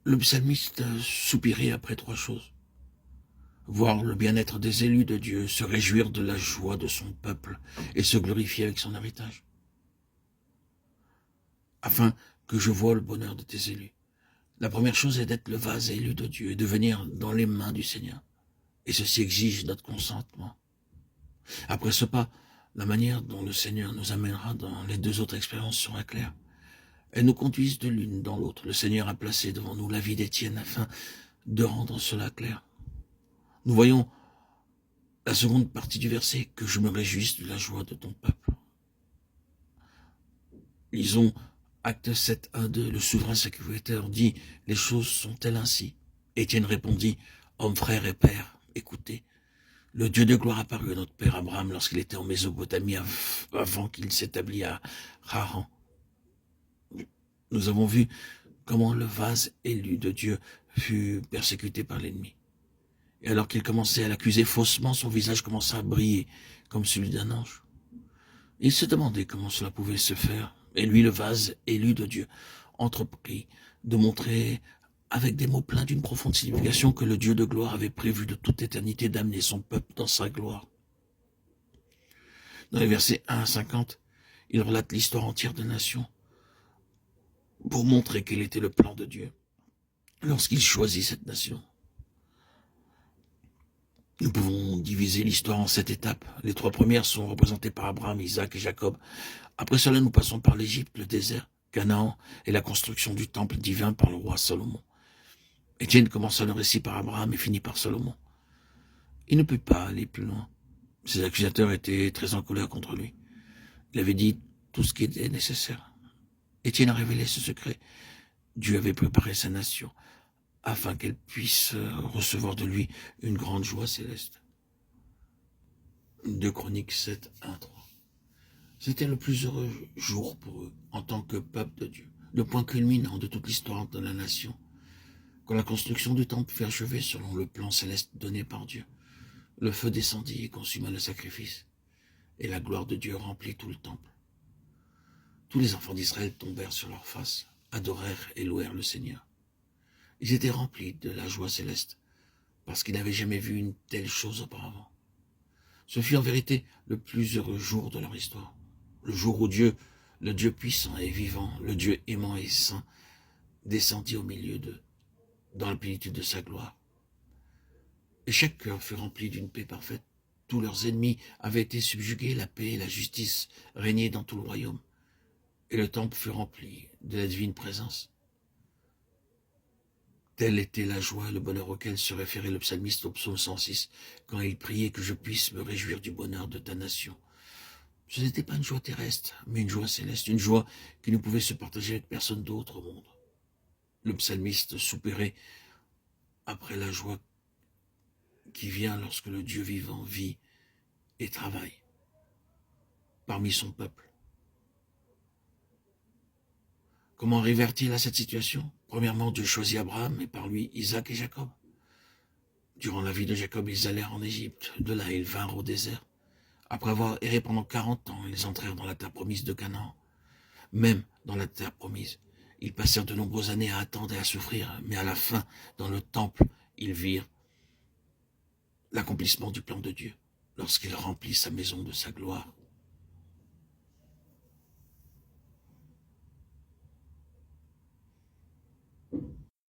Le psalmiste soupirait après trois choses. Voir le bien-être des élus de Dieu, se réjouir de la joie de son peuple et se glorifier avec son héritage. Afin que je voie le bonheur de tes élus. La première chose est d'être le vase élu de Dieu et de venir dans les mains du Seigneur. Et ceci exige notre consentement. Après ce pas, la manière dont le Seigneur nous amènera dans les deux autres expériences sera claire. Elles nous conduisent de l'une dans l'autre. Le Seigneur a placé devant nous la vie d'Étienne afin de rendre cela clair. Nous voyons la seconde partie du verset, que je me réjouisse de la joie de ton peuple. Lisons Acte 7, 1, 2, le souverain sacrificateur dit, les choses sont-elles ainsi? Étienne répondit, homme, frère et père, écoutez, le Dieu de gloire apparut à notre père Abraham lorsqu'il était en Mésopotamie avant qu'il s'établisse à Haran. Nous avons vu comment le vase élu de Dieu fut persécuté par l'ennemi. Et alors qu'il commençait à l'accuser faussement, son visage commença à briller comme celui d'un ange. Il se demandait comment cela pouvait se faire. Et lui, le vase élu de Dieu, entreprit de montrer avec des mots pleins d'une profonde signification que le Dieu de gloire avait prévu de toute éternité d'amener son peuple dans sa gloire. Dans les versets 1 à 50, il relate l'histoire entière des nations pour montrer quel était le plan de Dieu lorsqu'il choisit cette nation. Nous pouvons diviser l'histoire en 7 étapes. Les 3 premières sont représentées par Abraham, Isaac et Jacob. Après cela, nous passons par l'Égypte, le désert, Canaan et la construction du temple divin par le roi Salomon. Étienne commença le récit par Abraham et finit par Salomon. Il ne peut pas aller plus loin. Ses accusateurs étaient très en colère contre lui. Il avait dit tout ce qui était nécessaire. Étienne a révélé ce secret. Dieu avait préparé sa nation afin qu'elle puisse recevoir de lui une grande joie céleste. 2 Chroniques 7, 1, 3. C'était le plus heureux jour pour eux, en tant que peuple de Dieu, le point culminant de toute l'histoire de la nation. Quand la construction du temple fut achevée selon le plan céleste donné par Dieu, le feu descendit et consuma le sacrifice, et la gloire de Dieu remplit tout le temple. Tous les enfants d'Israël tombèrent sur leurs faces, adorèrent et louèrent le Seigneur. Ils étaient remplis de la joie céleste, parce qu'ils n'avaient jamais vu une telle chose auparavant. Ce fut en vérité le plus heureux jour de leur histoire. Le jour où Dieu, le Dieu puissant et vivant, le Dieu aimant et saint, descendit au milieu d'eux, dans la plénitude de sa gloire. Et chaque cœur fut rempli d'une paix parfaite. Tous leurs ennemis avaient été subjugués, la paix et la justice régnaient dans tout le royaume. Et le temple fut rempli de la divine présence. Telle était la joie et le bonheur auquel se référait le psalmiste au psaume 106, quand il priait que je puisse me réjouir du bonheur de ta nation. Ce n'était pas une joie terrestre, mais une joie céleste, une joie qui ne pouvait se partager avec personne d'autre au monde. Le psalmiste soupirait après la joie qui vient lorsque le Dieu vivant vit et travaille parmi son peuple. Comment arrivèrent-ils à cette situation? Premièrement, Dieu choisit Abraham et par lui Isaac et Jacob. Durant la vie de Jacob, ils allèrent en Égypte. De là, ils vinrent au désert. Après avoir erré pendant 40 ans, ils entrèrent dans la terre promise de Canaan. Même dans la terre promise, ils passèrent de nombreuses années à attendre et à souffrir, mais à la fin, dans le temple, ils virent l'accomplissement du plan de Dieu, lorsqu'il remplit sa maison de sa gloire